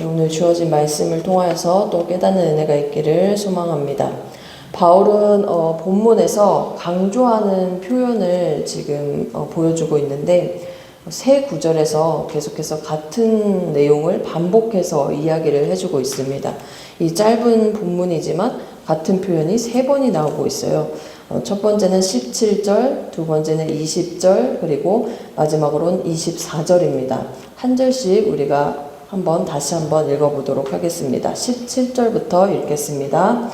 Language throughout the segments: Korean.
오늘 주어진 말씀을 통하여서 또 깨닫는 은혜가 있기를 소망합니다. 바울은 본문에서 강조하는 표현을 지금 보여주고 있는데 세 구절에서 계속해서 같은 내용을 반복해서 이야기를 해주고 있습니다. 이 짧은 본문이지만 같은 표현이 세 번이 나오고 있어요. 첫 번째는 17절, 두 번째는 20절, 그리고 마지막으로는 24절입니다. 한 절씩 우리가 다시 한번 읽어보도록 하겠습니다. 17절부터 읽겠습니다.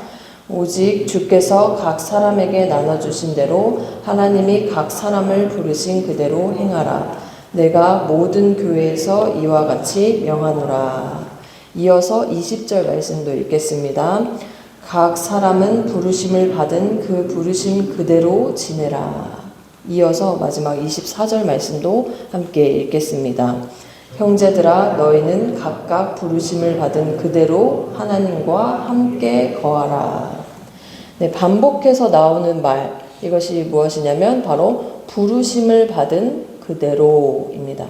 오직 주께서 각 사람에게 나눠주신 대로 하나님이 각 사람을 부르신 그대로 행하라. 내가 모든 교회에서 이와 같이 명하노라. 이어서 20절 말씀도 읽겠습니다. 각 사람은 부르심을 받은 그 부르심 그대로 지내라. 이어서 마지막 24절 말씀도 함께 읽겠습니다. 형제들아 너희는 각각 부르심을 받은 그대로 하나님과 함께 거하라. 네, 반복해서 나오는 말, 이것이 무엇이냐면 바로 부르심을 받은 그대로입니다.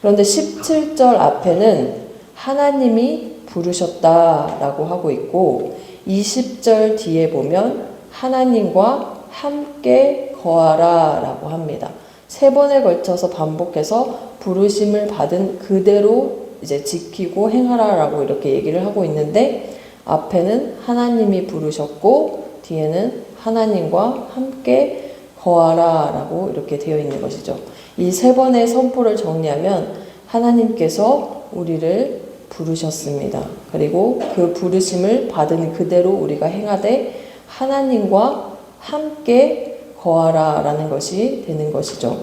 그런데 17절 앞에는 하나님이 부르셨다라고 하고 있고 20절 뒤에 보면 하나님과 함께 거하라 라고 합니다. 세 번에 걸쳐서 반복해서 부르심을 받은 그대로 이제 지키고 행하라 라고 이렇게 얘기를 하고 있는데 앞에는 하나님이 부르셨고 뒤에는 하나님과 함께 거하라 라고 이렇게 되어 있는 것이죠. 이 세 번의 선포를 정리하면 하나님께서 우리를 부르셨습니다. 그리고 그 부르심을 받은 그대로 우리가 행하되 하나님과 함께 거하라 라는 것이 되는 것이죠.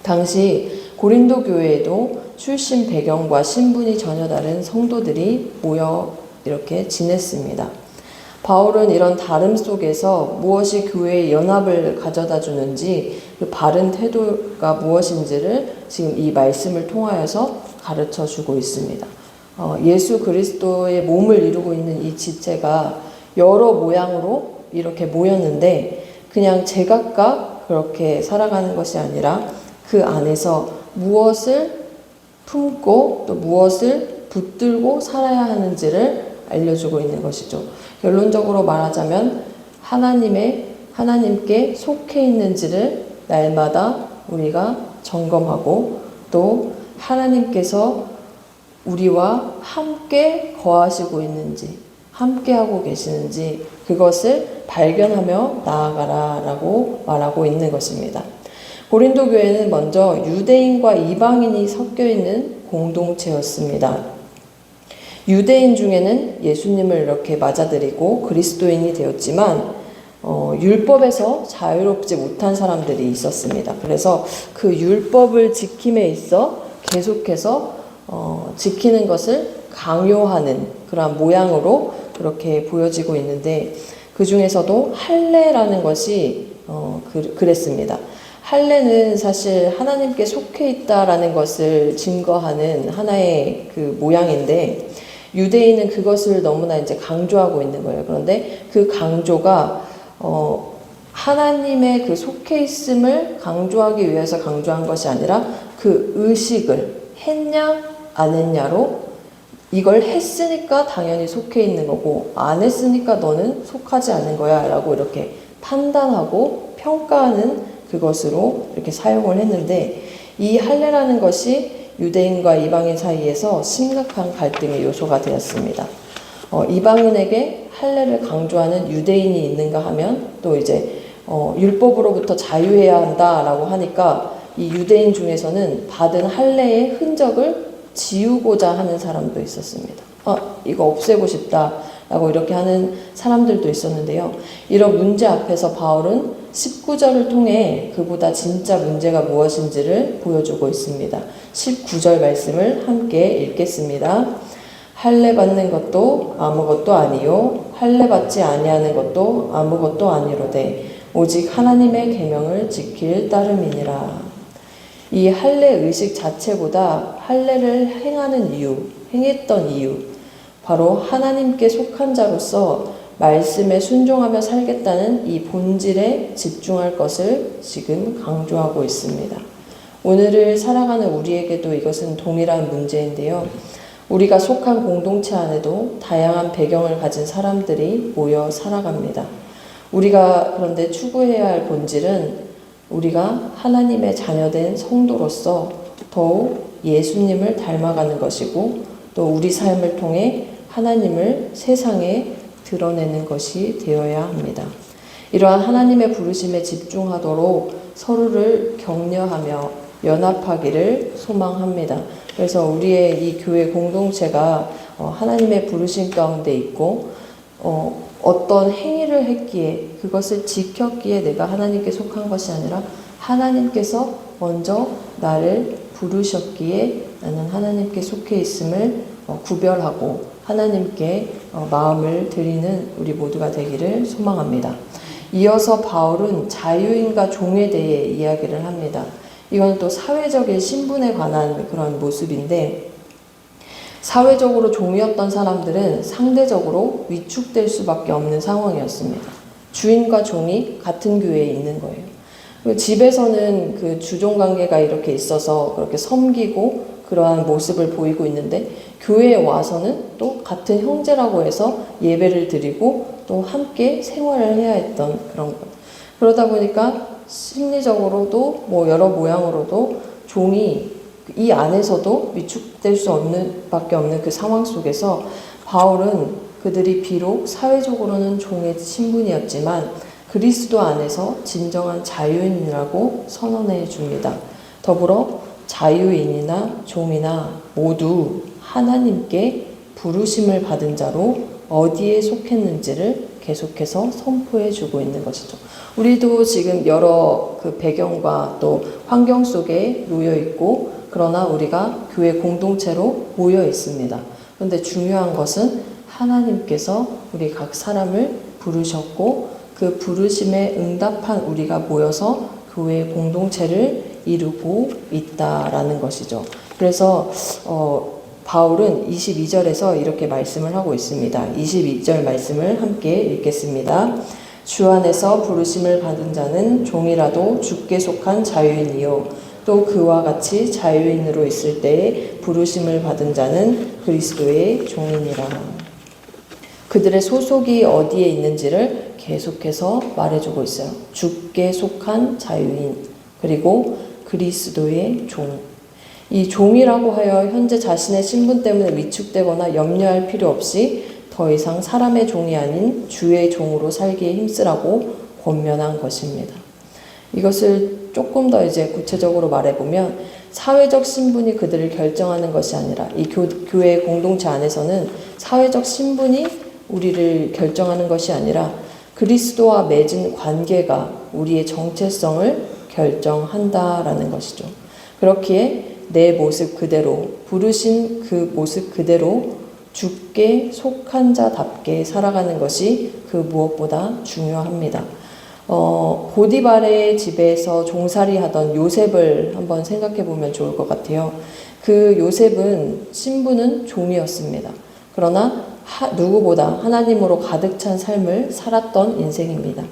당시 고린도 교회에도 출신 배경과 신분이 전혀 다른 성도들이 모여 이렇게 지냈습니다. 바울은 이런 다름 속에서 무엇이 교회의 연합을 가져다 주는지 그 바른 태도가 무엇인지를 지금 이 말씀을 통하여서 가르쳐 주고 있습니다. 예수 그리스도의 몸을 이루고 있는 이 지체가 여러 모양으로 이렇게 모였는데 그냥 제각각 그렇게 살아가는 것이 아니라 그 안에서 무엇을 품고 또 무엇을 붙들고 살아야 하는지를 알려주고 있는 것이죠. 결론적으로 말하자면 하나님께 속해 있는지를 날마다 우리가 점검하고 또 하나님께서 우리와 함께 거하시고 있는지 함께하고 계시는지 그것을 발견하며 나아가라 라고 말하고 있는 것입니다. 고린도 교회는 먼저 유대인과 이방인이 섞여 있는 공동체였습니다. 유대인 중에는 예수님을 이렇게 맞아들이고 그리스도인이 되었지만 율법에서 자유롭지 못한 사람들이 있었습니다. 그래서 그 율법을 지킴에 있어 계속해서 지키는 것을 강요하는 그러한 모양으로 그렇게 보여지고 있는데 그 중에서도 할례라는 것이 그랬습니다. 할례는 사실 하나님께 속해 있다라는 것을 증거하는 하나의 그 모양인데 유대인은 그것을 너무나 이제 강조하고 있는 거예요. 그런데 그 강조가 하나님의 그 속해 있음을 강조하기 위해서 강조한 것이 아니라 그 의식을 했냐 안 했냐로 이걸 했으니까 당연히 속해 있는 거고 안 했으니까 너는 속하지 않는 거야 라고 이렇게 판단하고 평가하는 그것으로 이렇게 사용을 했는데 이 할례라는 것이 유대인과 이방인 사이에서 심각한 갈등의 요소가 되었습니다. 이방인에게 할례를 강조하는 유대인이 있는가 하면 또 이제 율법으로부터 자유해야 한다라고 하니까 이 유대인 중에서는 받은 할례의 흔적을 지우고자 하는 사람도 있었습니다. 이거 없애고 싶다라고 이렇게 하는 사람들도 있었는데요. 이런 문제 앞에서 바울은 19절을 통해 그보다 진짜 문제가 무엇인지를 보여주고 있습니다. 19절 말씀을 함께 읽겠습니다. 할례 받는 것도 아무것도 아니요 할례 받지 아니하는 것도 아무것도 아니로되 오직 하나님의 계명을 지킬 따름이니라. 이 할례 의식 자체보다 할례를 행했던 이유, 바로 하나님께 속한 자로서 말씀에 순종하며 살겠다는 이 본질에 집중할 것을 지금 강조하고 있습니다. 오늘을 살아가는 우리에게도 이것은 동일한 문제인데요. 우리가 속한 공동체 안에도 다양한 배경을 가진 사람들이 모여 살아갑니다. 우리가 그런데 추구해야 할 본질은 우리가 하나님의 자녀된 성도로서 더욱 예수님을 닮아가는 것이고 또 우리 삶을 통해 하나님을 세상에 드러내는 것이 되어야 합니다. 이러한 하나님의 부르심에 집중하도록 서로를 격려하며 연합하기를 소망합니다. 그래서 우리의 이 교회 공동체가 하나님의 부르심 가운데 있고 어떤 행위를 했기에 그것을 지켰기에 내가 하나님께 속한 것이 아니라 하나님께서 먼저 나를 부르셨기에 나는 하나님께 속해 있음을 구별하고 하나님께 마음을 드리는 우리 모두가 되기를 소망합니다. 이어서 바울은 자유인과 종에 대해 이야기를 합니다. 이건 또 사회적인 신분에 관한 그런 모습인데 사회적으로 종이었던 사람들은 상대적으로 위축될 수밖에 없는 상황이었습니다. 주인과 종이 같은 교회에 있는 거예요. 집에서는 그 주종관계가 이렇게 있어서 그렇게 섬기고 그러한 모습을 보이고 있는데 교회에 와서는 또 같은 형제라고 해서 예배를 드리고 또 함께 생활을 해야 했던 그런 것. 그러다 보니까 심리적으로도 여러 모양으로도 종이 이 안에서도 위축될 수 없는 밖에 없는 그 상황 속에서 바울은 그들이 비록 사회적으로는 종의 신분이었지만 그리스도 안에서 진정한 자유인이라고 선언해 줍니다. 더불어 자유인이나 종이나 모두 하나님께 부르심을 받은 자로 어디에 속했는지를 계속해서 선포해 주고 있는 것이죠. 우리도 지금 여러 그 배경과 또 환경 속에 놓여 있고 그러나 우리가 교회 공동체로 모여 있습니다. 그런데 중요한 것은 하나님께서 우리 각 사람을 부르셨고 그 부르심에 응답한 우리가 모여서 교회 공동체를 이루고 있다라는 것이죠. 그래서 바울은 22절에서 이렇게 말씀을 하고 있습니다. 22절 말씀을 함께 읽겠습니다. 주 안에서 부르심을 받은 자는 종이라도 주께 속한 자유인이요 또 그와 같이 자유인으로 있을 때에 부르심을 받은 자는 그리스도의 종이니라. 그들의 소속이 어디에 있는지를 계속해서 말해주고 있어요. 주께 속한 자유인 그리고 그리스도의 종. 이 종이라고 하여 현재 자신의 신분 때문에 위축되거나 염려할 필요 없이 더 이상 사람의 종이 아닌 주의 종으로 살기에 힘쓰라고 권면한 것입니다. 이것을 조금 더 이제 구체적으로 말해보면 사회적 신분이 그들을 결정하는 것이 아니라 이 교회 공동체 안에서는 사회적 신분이 우리를 결정하는 것이 아니라 그리스도와 맺은 관계가 우리의 정체성을 결정한다라는 것이죠. 그렇기에 내 모습 그대로 부르신 그 모습 그대로 주께 속한 자답게 살아가는 것이 그 무엇보다 중요합니다. 보디발의 집에서 종살이 하던 요셉을 한번 생각해 보면 좋을 것 같아요. 그 요셉은 신분은 종이었습니다. 그러나 누구보다 하나님으로 가득 찬 삶을 살았던 인생입니다.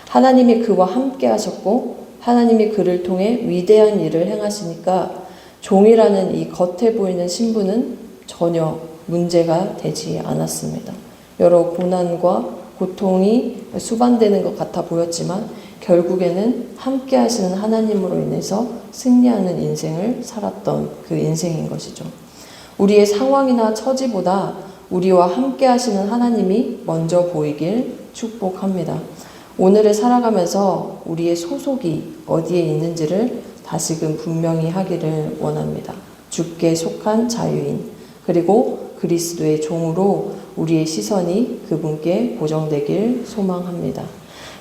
하나님이 그와 함께 하셨고 하나님이 그를 통해 위대한 일을 행하시니까 종이라는 이 겉에 보이는 신분은 전혀 문제가 되지 않았습니다. 여러 고난과 고통이 수반되는 것 같아 보였지만 결국에는 함께 하시는 하나님으로 인해서 승리하는 인생을 살았던 그 인생인 것이죠. 우리의 상황이나 처지보다 우리와 함께 하시는 하나님이 먼저 보이길 축복합니다. 오늘을 살아가면서 우리의 소속이 어디에 있는지를 다시금 분명히 하기를 원합니다. 주께 속한 자유인 그리고 그리스도의 종으로 우리의 시선이 그분께 고정되길 소망합니다.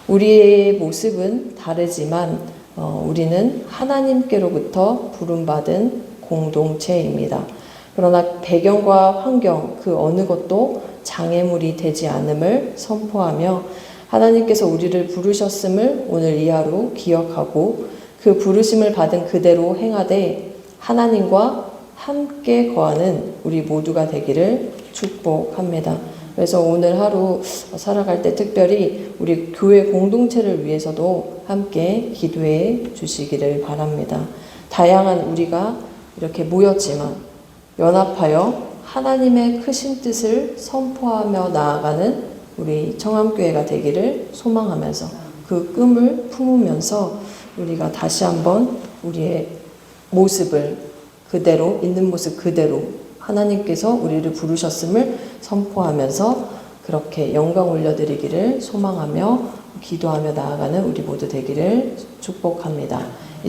우리의 모습은 다르지만 우리는 하나님께로부터 부름받은 공동체입니다. 그러나 배경과 환경 그 어느 것도 장애물이 되지 않음을 선포하며 하나님께서 우리를 부르셨음을 오늘 이 하루 기억하고 그 부르심을 받은 그대로 행하되 하나님과 함께 거하는 우리 모두가 되기를 축복합니다. 그래서 오늘 하루 살아갈 때 특별히 우리 교회 공동체를 위해서도 함께 기도해 주시기를 바랍니다. 다양한 우리가 이렇게 모였지만 연합하여 하나님의 크신 뜻을 선포하며 나아가는 우리 청암교회가 되기를 소망하면서 그 꿈을 품으면서 우리가 다시 한번 우리의 모습을 그대로, 있는 모습 그대로 하나님께서 우리를 부르셨음을 선포하면서 그렇게 영광 올려드리기를 소망하며 기도하며 나아가는 우리 모두 되기를 축복합니다.